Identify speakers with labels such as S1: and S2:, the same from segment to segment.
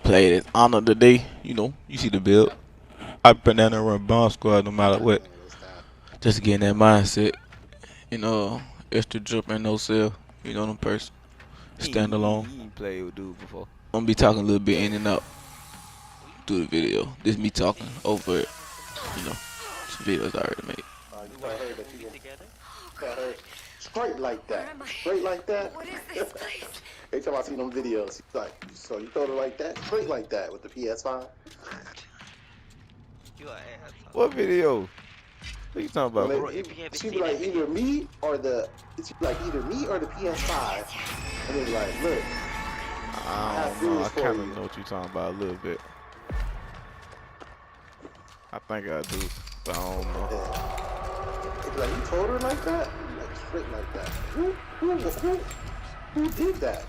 S1: Played as honor today. You know, you see the build. I been down there run bomb squad no matter what. Just to get in that mindset. You know, extra drip and no sell. You know them person. Stand alone.
S2: He ain't played with dude before.
S1: I'm gonna be talking a little bit in and out through the video. This me talking over it. You know, this video's already made.
S3: You heard that you heard straight like that. Straight like that.
S4: What is this place?
S3: Every time I see them videos, he's like, so you told her like that? Straight like that with the PS5?
S5: You an asshole.
S2: What video? What you talking about?
S5: Bro, if you haven't
S3: She be
S5: seen
S3: like
S5: that
S3: either me or the PS5, and then like, look,
S2: I don't know. I kind of know what you're talking about a little bit. I think I do, but I don't know.
S3: yeah. It's like you told her like that, like straight like that. Who did that?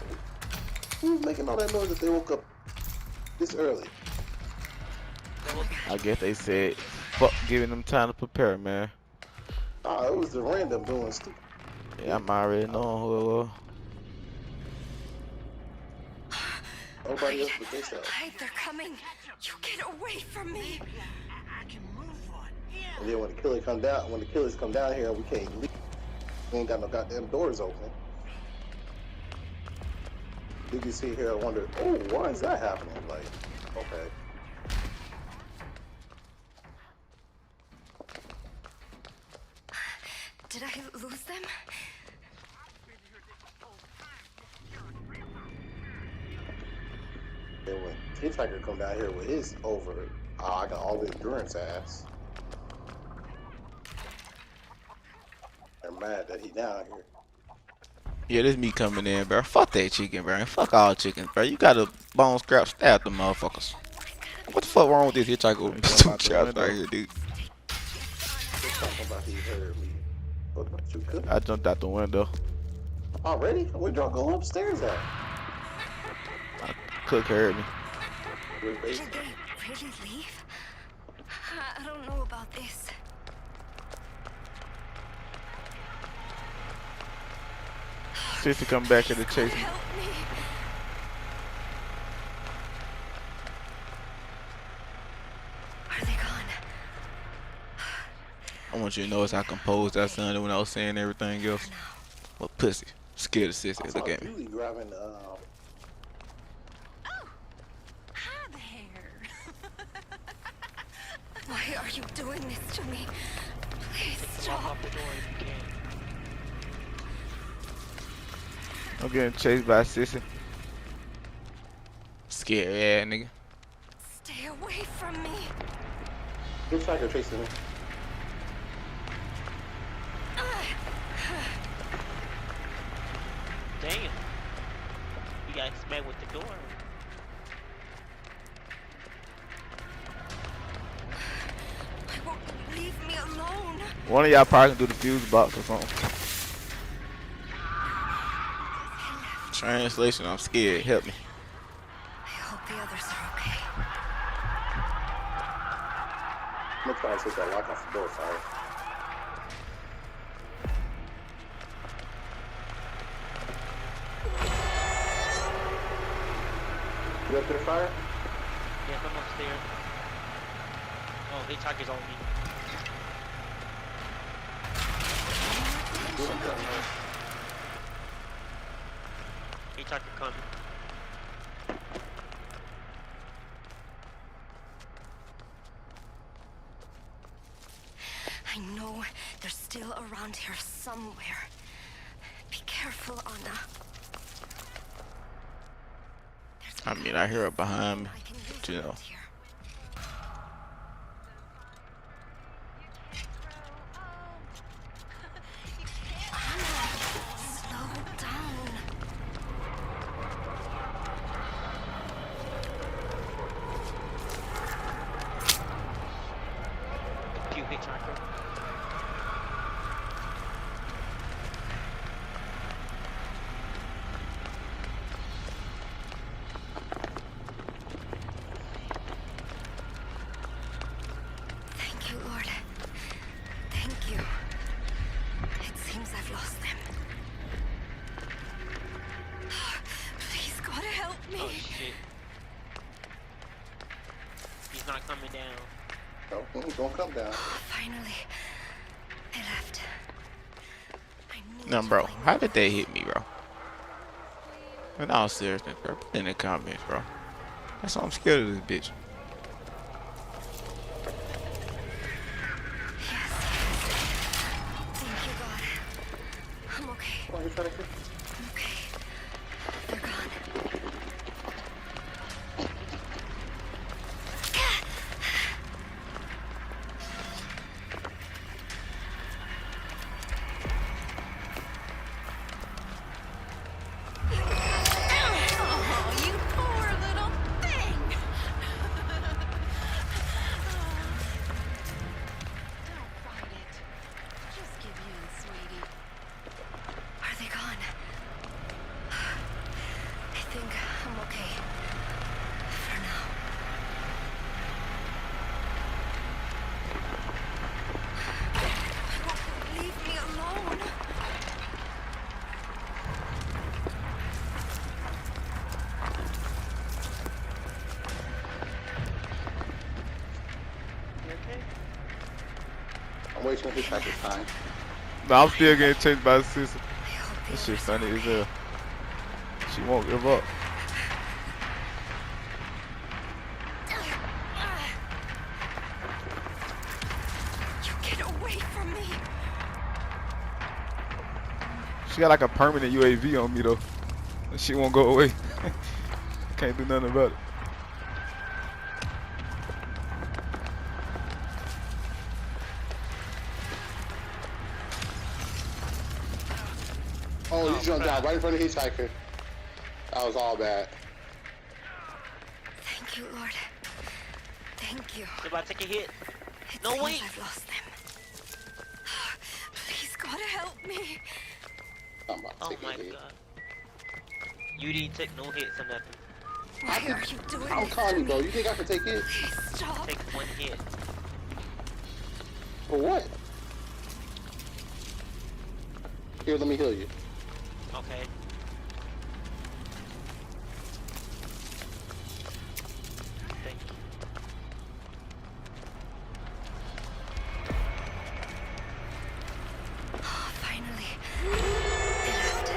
S3: Who's making all that noise that they woke up this early?
S2: I guess they said, fuck giving them time to prepare, man.
S3: Ah, it was the random doing stupid.
S2: Yeah, I'm already knowing who it was.
S3: Nobody else but themselves.
S4: Hide, they're coming. You get away from me.
S3: And then when the killers come down here, we can't leave. We ain't got no goddamn doors open. You can sit here and wonder, oh, why is that happening? Like, okay.
S4: Did I lose them?
S3: And when Hitchhiker come down here with his over, I got all the endurance ass. They're mad that he down here.
S1: Yeah, this me coming in, bro. Fuck that chicken, bro. Fuck all chickens, bro. You got a bone scrap stab them motherfuckers. What the fuck wrong with this hitchhiker with two chops right here, dude?
S3: They're talking about he heard me. What about you could?
S2: I jumped out the window.
S3: Already? Where'd y'all go upstairs at?
S2: Cook heard me.
S3: Where's
S4: Did
S3: Baby?
S4: they really leave? I don't know about this.
S2: Sister come back here to chase me.
S4: Help me. Are they gone?
S1: I want you to notice how composed I sounded when I was saying everything else. What pussy? Scared of sissy. Look at me.
S3: Julie grabbing,
S4: Oh, hi there. Why are you doing this to me? Please
S5: Walk
S4: stop.
S5: out the door if you can.
S2: I'm getting chased by a sissy.
S1: Scared, yeah, nigga.
S4: Stay away from me.
S3: Hitchhiker chasing me.
S5: Damn. You got smacked with the door.
S4: I won't leave me alone.
S2: One of y'all probably can do the fuse box or something.
S1: Translation, I'm scared. Help me.
S4: I hope the others are okay.
S3: I'm gonna try to take that lock off the door, sorry. You up there, fire?
S5: Yeah, come upstairs. Oh, hitchhiker's on me. Hitchhiker coming.
S4: I know they're still around here somewhere. Be careful, Anna.
S1: I mean, I hear her behind me.
S4: I can use
S1: But, you know.
S4: around here. Anna, slow down.
S5: Pew hitchhiker.
S4: Thank you, Lord. Thank you. It seems I've lost them. Please, God, help me.
S5: Oh shit. He's not coming down.
S3: No, he's gonna come down.
S4: Finally, they left. I knew
S1: Now,
S4: to
S1: bro,
S4: find
S1: how
S4: the
S1: did they
S4: others.
S1: hit me, bro? In all seriousness, bro, put in the comments, bro. That's why I'm scared of this bitch.
S4: Yes. Thank you, God. I'm okay.
S3: Why are you trying to kill?
S4: I'm okay. They're gone. Oh, you poor little thing!
S6: Don't fight it. Just give in, sweetie.
S4: Are they gone? I think I'm okay. For now. Leave me alone.
S5: You okay?
S3: I'm waiting for his hitchhiker's time.
S2: Nah, I'm still getting chased by the sister.
S4: I hope the
S2: This shit
S4: others are
S2: funny as
S4: okay.
S2: hell. She won't give up.
S4: You get away from me.
S2: She got like a permanent UAV on me though. She won't go away. Can't do nothing about it.
S3: Oh, you
S5: Oh,
S3: jumped
S5: crap.
S3: out right in front of the hitchhiker. That was all bad.
S4: Thank you, Lord. Thank you.
S5: They're about to take a hit.
S4: It
S5: No,
S4: seems
S5: wait.
S4: I've lost them. Please, God, help me.
S3: I'm about to
S5: Oh
S3: take
S5: my
S3: a hit.
S5: god. You didn't take no hits or nothing.
S4: Why are you doing
S3: How
S4: this
S3: calm
S4: to
S3: you, bro?
S4: me?
S3: You think I can take it?
S4: Please stop.
S5: Take one hit.
S3: For what? Here, let me heal you.
S5: Okay. Thank you.
S4: Finally. They left.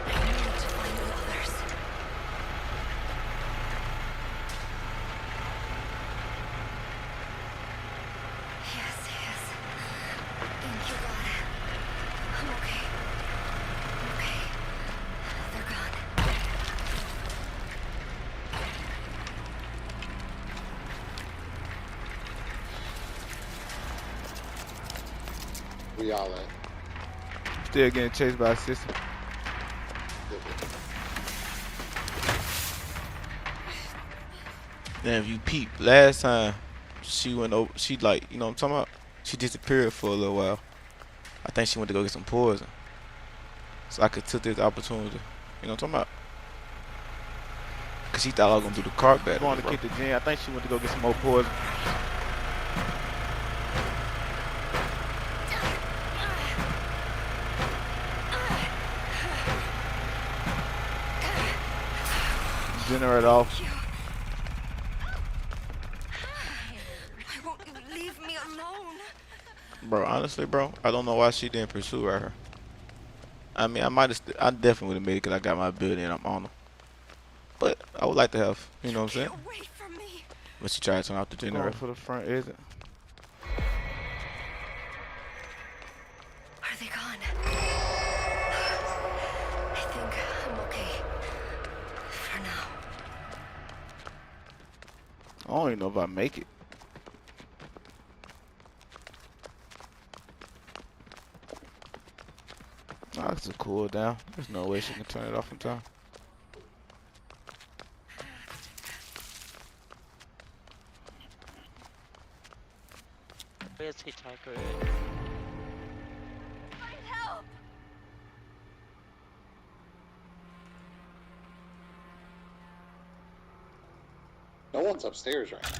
S4: I need to find the others. Yes, yes. Thank you, God. I'm okay. I'm okay. They're gone.
S3: We all at.
S2: Still getting chased by a sister.
S1: Then if you peep, last time she went over, she like, you know what I'm talking about? She disappeared for a little while. I think she went to go get some poison. So I could took this opportunity. You know what I'm talking about? Cause she thought I was gonna do the car battle,
S2: Going to
S1: bro.
S2: kick the gym. I think she went to go get some more poison. Generator off.
S4: You. Why won't you leave me alone?
S1: Bro, honestly, bro, I don't know why she didn't pursue her. I mean, I definitely would have made it because I got my ability and I'm on her. But I would like to have, you know what I'm
S4: Get
S1: saying?
S4: away from me.
S1: But she tried to turn off the
S2: Going
S1: generator.
S2: for the front exit.
S4: Are they gone? I think I'm okay. For now.
S2: I don't even know if I make it. Oh, that's a cool down. There's no way she can turn it off in time.
S5: Where's Hitchhiker at?
S4: Help!
S3: No one's upstairs right now.